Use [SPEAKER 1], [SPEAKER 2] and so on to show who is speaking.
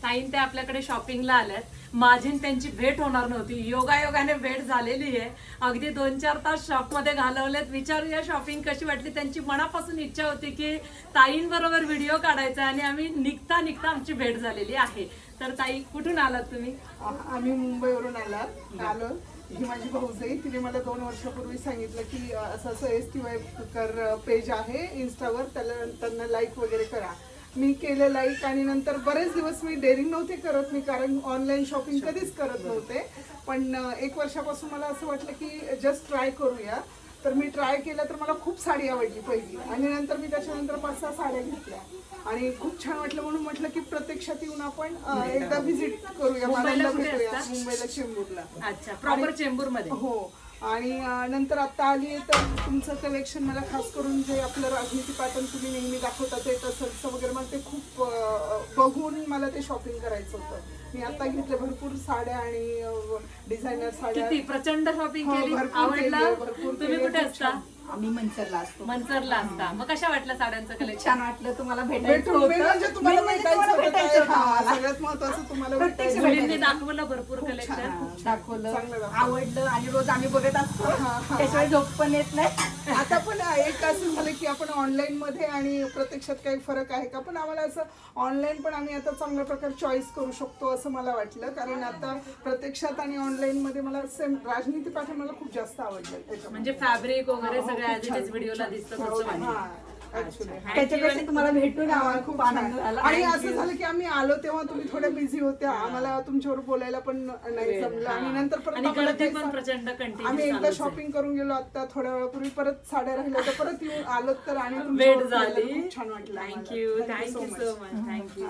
[SPEAKER 1] ताईन ते आपल्याकडे शॉपिंगला आल्यात. माझी आणि त्यांची भेट होणार नव्हती, योगायोगाने भेट झालेली आहे. अगदी 2-4 तास शॉपमध्ये घालवलेत. विचारूया शॉपिंग कशी वाटली. त्यांची मनापासून इच्छा होती की ताईंबरोबर व्हिडिओ काढायचा आणि आम्ही निघता निघता आमची भेट झालेली आहे. तर ताई, कुठून आलात तुम्ही?
[SPEAKER 2] आम्ही मुंबईवरून आलो. ही माझी भाऊजाई, तिने मला 2 वर्षापूर्वी सांगितलं की असं STY कर पेज आहे इन्स्टावर, त्यांना लाईक वगैरे करा. मी केलं लाईक आणि नंतर बरेच दिवस मी डेअरिंग नव्हते करत, मी कारण ऑनलाईन शॉपिंग कधीच करत नव्हते. पण 1 वर्षापासून मला असं वाटलं की जस्ट ट्राय करूया. तर मी ट्राय केलं तर मला खूप साडी आवडली पहिली, आणि नंतर मी त्याच्यानंतर 5-6 साड्या घेतल्या आणि खूप छान वाटलं. म्हणून म्हटलं की प्रत्यक्षात येऊन आपण एकदा व्हिजिट करूया,
[SPEAKER 1] मुंबईला कुठे असता?
[SPEAKER 2] मुंबईला चेंबूरला.
[SPEAKER 1] अच्छा, प्रॉपर चेंबूरमध्ये.
[SPEAKER 2] हो. आणि नंतर आता आली तर तुमचं कलेक्शन मला खास करून जे आपलं राजनीती पॅटर्न तुम्ही नेहमी दाखवता ते टसल्स वगैरे, मला ते खूप बघून मला ते शॉपिंग करायचं होतं. मी आता घेतले भरपूर साड्या आणि डिझायनर साड्या.
[SPEAKER 1] किती प्रचंड शॉपिंग
[SPEAKER 2] हो,
[SPEAKER 1] केली,
[SPEAKER 2] भरपूर
[SPEAKER 1] आवडला.
[SPEAKER 2] केली, भरपूर
[SPEAKER 1] तुम्ही
[SPEAKER 2] केली,
[SPEAKER 1] कुठे
[SPEAKER 2] खूप
[SPEAKER 1] असता?
[SPEAKER 3] आम्ही मनसरला असतो.
[SPEAKER 1] मनसरला असता. मग कशा वाटल्या साड्यांचं कलेक्शन?
[SPEAKER 3] छान वाटलं. तुम्हाला भेटायचं
[SPEAKER 2] भेटून म्हणजे तुम्हाला
[SPEAKER 3] Main म्हणजे
[SPEAKER 2] भेटायचं
[SPEAKER 3] तुम्हाला भेटायचं
[SPEAKER 2] होतं.
[SPEAKER 3] होतं
[SPEAKER 2] हा,
[SPEAKER 3] आम्हाला.
[SPEAKER 2] सगळ्यात महत्वाचं तुम्हाला
[SPEAKER 3] प्रत्यक्ष
[SPEAKER 2] भेटायचं.
[SPEAKER 1] मुलींनी दाखवलं भरपूर कलेक्शन.
[SPEAKER 2] चांगलं
[SPEAKER 3] दाखवलं,
[SPEAKER 2] दाखवलं.
[SPEAKER 3] आवडलं आणि रोज आम्ही बघत असतो.
[SPEAKER 2] हा.
[SPEAKER 3] त्याशिवाय झोप पण येत नाही.
[SPEAKER 2] आता पण एक असं झालं की आपण ऑनलाईन मध्ये आणि प्रत्यक्षात काही फरक आहे का, पण आम्हाला असं ऑनलाईन पण आम्ही आता चांगल्या प्रकारे चॉईस करू शकतो असं मला वाटलं. कारण आता प्रत्यक्षात आणि ऑनलाईन मध्ये मला सेम राजनीती पॅटर्न मला खूप जास्त आवडलं त्याच्यामध्ये.
[SPEAKER 1] म्हणजे फॅब्रिक वगैरे
[SPEAKER 2] हो,
[SPEAKER 1] सगळं
[SPEAKER 2] खूप
[SPEAKER 1] ॲज इट
[SPEAKER 2] छान,
[SPEAKER 1] इज व्हिडिओला
[SPEAKER 2] खूप
[SPEAKER 1] दिसतं
[SPEAKER 2] छान.
[SPEAKER 1] तसं वाटलं.
[SPEAKER 2] हा, actually.
[SPEAKER 3] त्याच्यापेक्षा तुम्हाला भेटून आम्हाला खूप आनंद झाला.
[SPEAKER 2] आणि असं झालं की आम्ही आलो तेव्हा तुम्ही थोड्या बिझी होत्या, आम्हाला तुमच्यावर बोलायला पण नाही जमलं. आणि नंतर परत
[SPEAKER 1] आणि
[SPEAKER 2] आम्हाला
[SPEAKER 1] गर्दी
[SPEAKER 2] ते
[SPEAKER 1] पण प्रचंड कंटिन्यू.
[SPEAKER 2] आम्ही एकदा शॉपिंग करून गेलो आता थोड्या वेळापूर्वी, परत साड्या राहिल्या तर परत येऊन आलो तर आणि
[SPEAKER 1] भेट
[SPEAKER 2] तुमच्यावर बोलायला
[SPEAKER 1] झाली.
[SPEAKER 2] खूप छान वाटलं.
[SPEAKER 1] Thank you, thank you so much. Thank you.